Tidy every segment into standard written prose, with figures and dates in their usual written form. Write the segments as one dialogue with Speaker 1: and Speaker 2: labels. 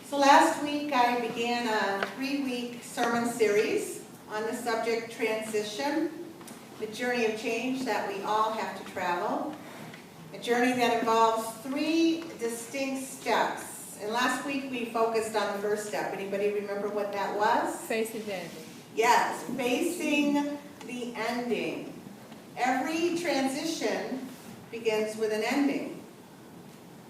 Speaker 1: So last week I began a 3-week sermon series on the subject transition, the journey of change that we all have to travel. A journey that involves 3 distinct steps. And last week we focused on the first step. Anybody remember what that was?
Speaker 2: Facing the ending.
Speaker 1: Yes, facing the ending. Every transition begins with an ending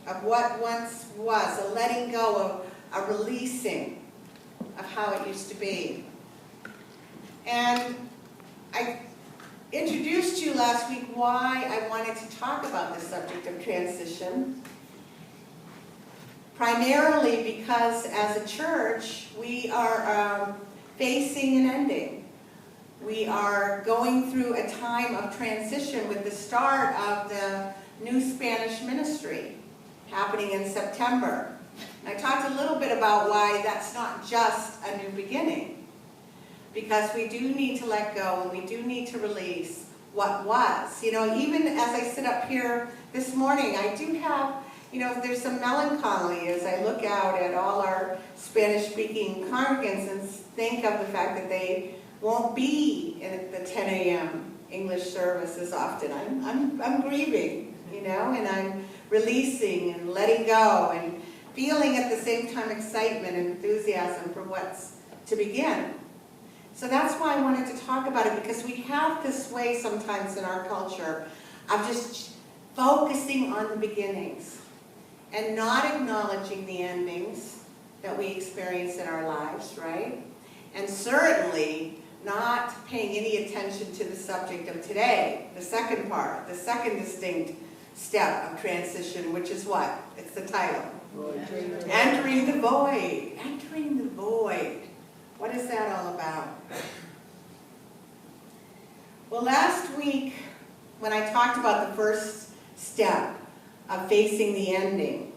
Speaker 1: of what once was, a letting go of a releasing of how it used to be. And I introduced you last week why I wanted to talk about the subject of transition. Primarily because as a church, we are facing an ending. We are going through a time of transition with the start of the new Spanish ministry happening in September. And I talked a little bit about why that's not just a new beginning. Because we do need to let go and we do need to release what was. You know, even as I sit up here this morning, I do have, there's some melancholy as I look out at all our Spanish-speaking congregants and think of the fact that they won't be in the 10 a.m. English service as often. I'm grieving, and I'm releasing and letting go and feeling at the same time excitement and enthusiasm for what's to begin. So that's why I wanted to talk about it, because we have this way sometimes in our culture of just focusing on the beginnings and not acknowledging the endings that we experience in our lives, right? And certainly not paying any attention to the subject of today, the second part, the second distinct step of transition, which is what? It's the title. Entering the void. Entering the void. What is that all about? Well, last week, when I talked about the first step of facing the ending,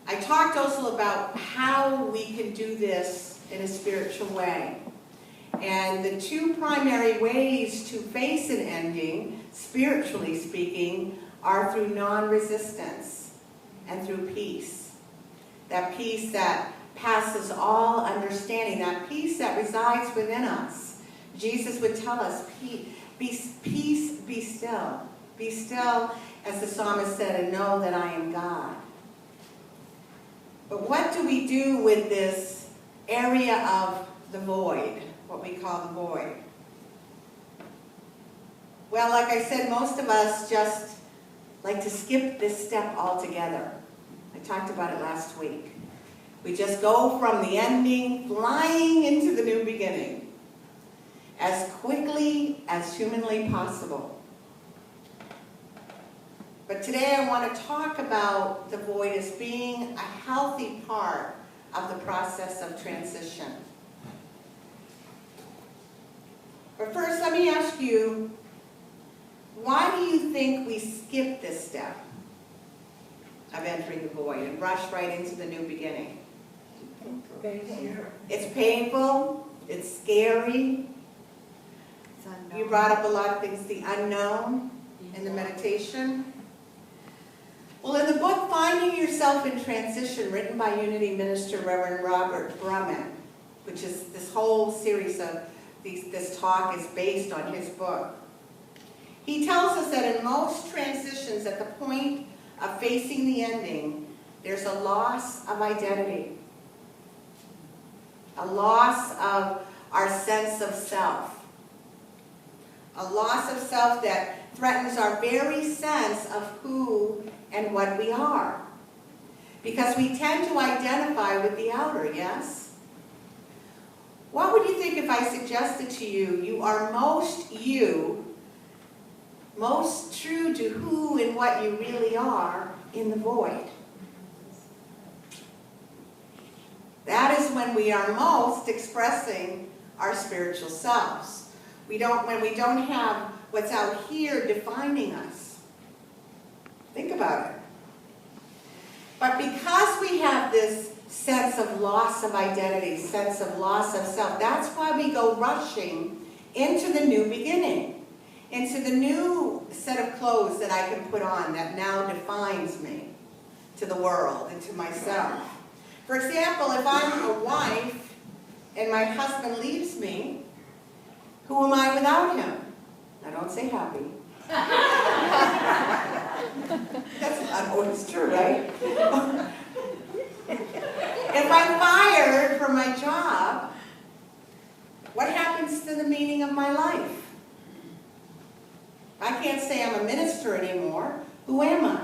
Speaker 1: I talked also about how we can do this in a spiritual way. And the 2 primary ways to face an ending, spiritually speaking, are through non-resistance and through peace. That peace that passes all understanding, that peace that resides within us. Jesus would tell us, peace, be still. Be still, as the psalmist said, and know that I am God. But what do we do with this area of the void, what we call the void? Well, like I said, most of us just like to skip this step altogether. I talked about it last week. We just go from the ending flying into the new beginning as quickly as humanly possible. But today I want to talk about the void as being a healthy part of the process of transition. But first, let me ask you, why do you think we skip this step of entering the void and rush right into the new beginning? It's painful, it's scary. You brought up a lot of things, the unknown in the meditation. Well, in the book Finding Yourself in Transition, written by Unity Minister Reverend Robert Brumman, which is this whole series of this talk is based on his book, he tells us that in most transitions, at the point of facing the ending, there's a loss of identity, a loss of our sense of self, a loss of self that threatens our very sense of who and what we are. Because we tend to identify with the outer, yes? What would you think if I suggested to you, you are most you, most true to who and what you really are in the void? That is when we are most expressing our spiritual selves. When we don't have what's out here defining us. Think about it. But because we have this sense of loss of identity, sense of loss of self, that's why we go rushing into the new beginning, into the new set of clothes that I can put on that now defines me to the world and to myself. For example, if I'm a wife and my husband leaves me, who am I without him? I don't say happy. That's not always true, right? If I'm fired from my job, what happens to the meaning of my life? I can't say I'm a minister anymore. Who am I?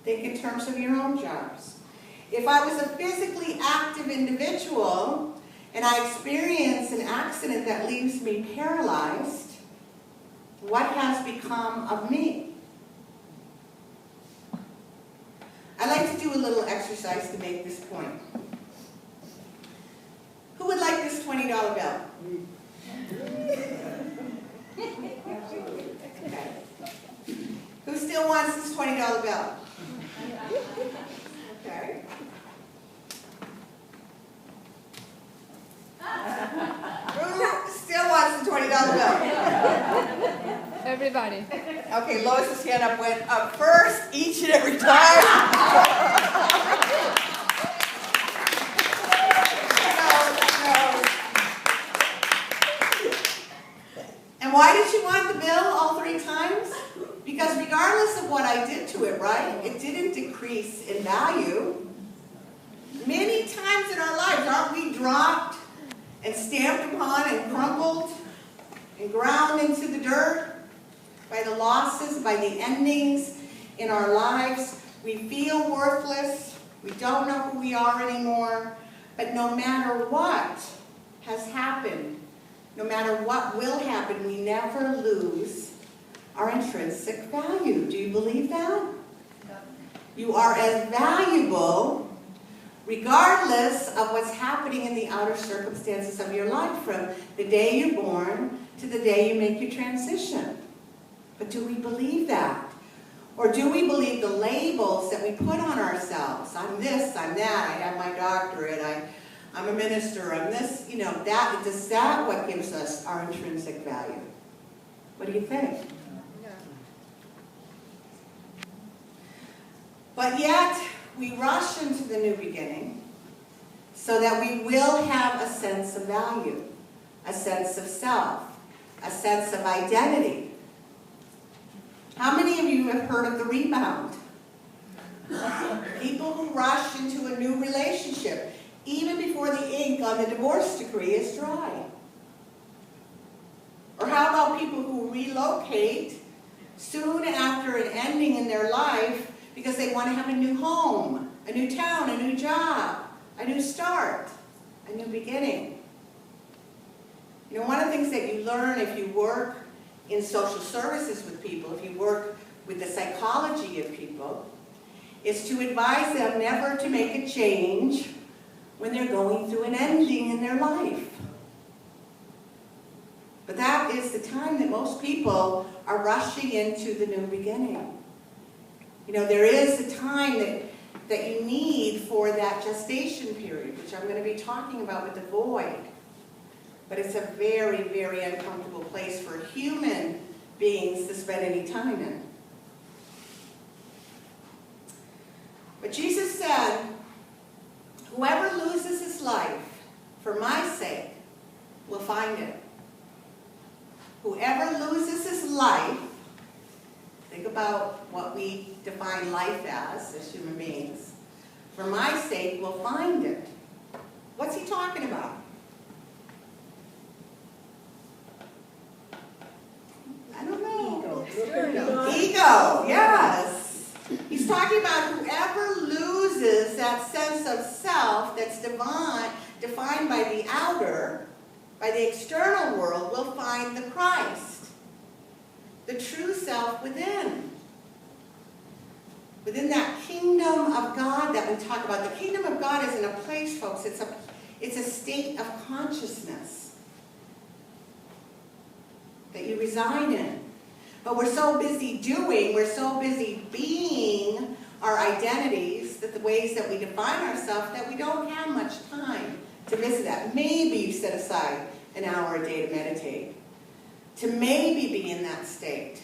Speaker 1: Think in terms of your own jobs. If I was a physically active individual and I experience an accident that leaves me paralyzed, what has become of me? I like to do a little exercise to make this point. Who would like this $20 bill? Okay. Who still wants this $20 bill? Okay. Who still wants the $20 bill?
Speaker 2: Everybody.
Speaker 1: Okay, Lois's hand up went up first each and every time. And why did she want the bill all 3 times? Because regardless of what I did to it, right, it didn't decrease in value. Many times in our lives, aren't we dropped and stamped upon and crumbled and ground into the dirt by the losses, by the endings in our lives? We feel worthless. We don't know who we are anymore. But no matter what has happened, no matter what will happen, we never lose our intrinsic value. Do you believe that? You are as valuable regardless of what's happening in the outer circumstances of your life, from the day you're born to the day you make your transition. But do we believe that? Or do we believe the labels that we put on ourselves? I'm this, I'm that, I have my doctorate, I'm a minister, I'm this, is that what gives us our intrinsic value? What do you think?
Speaker 2: Yeah.
Speaker 1: But yet, we rush into the new beginning so that we will have a sense of value, a sense of self, a sense of identity. How many of you have heard of the rebound? People who rush into a new relationship, even before the ink on the divorce decree is dry. Or how about people who relocate soon after an ending in their life because they want to have a new home, a new town, a new job, a new start, a new beginning? One of the things that you learn if you work in social services with people, if you work with the psychology of people, is to advise them never to make a change when they're going through an ending in their life. But that is the time that most people are rushing into the new beginning. There is a time that you need for that gestation period, which I'm going to be talking about with the void. But it's a very, very uncomfortable place for human beings to spend any time in. But Jesus said, whoever loses his life for my sake will find it. Whoever loses his life, think about what we define life as human beings, for my sake will find it. What's he talking about? I don't know. Ego, yes. He's talking about whoever loses that sense of self that's defined by the outer, by the external world, will find the Christ, the true self within. Within that kingdom of God that we talk about. The kingdom of God isn't a place, folks. It's a state of consciousness that you reside in. But we're so busy doing, we're so busy being our identities, that the ways that we define ourselves, that we don't have much time to visit that. Maybe you set aside an hour a day to meditate, to maybe be in that state.